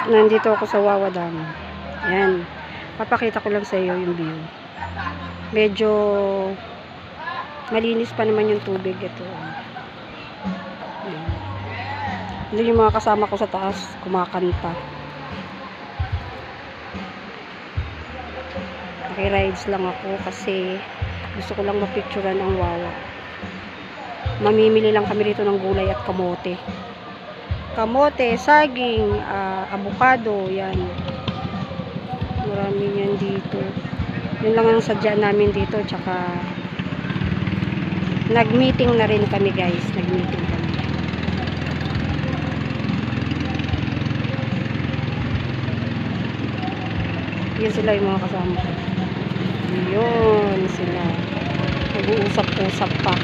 Nandito ako sa Wawa Dam. Ayan. Papakita ko lang sa iyo yung view. Medyo malinis pa naman yung tubig ito. Ayan. Ito yung mga kasama ko sa taas, kumakanta. Naki-rides lang ako kasi gusto ko lang mapicturean ang Wawa. Mamimili lang kami rito ng gulay at kamote. Kamote, saging, avocado, yan. Marami yan dito. Yun lang ang sadya namin dito. Tsaka nag-meeting na rin kami, guys. Nag-meeting kami. Yan sila yung mga kasama ko. Yun sila. Nag-uusap-usap pa.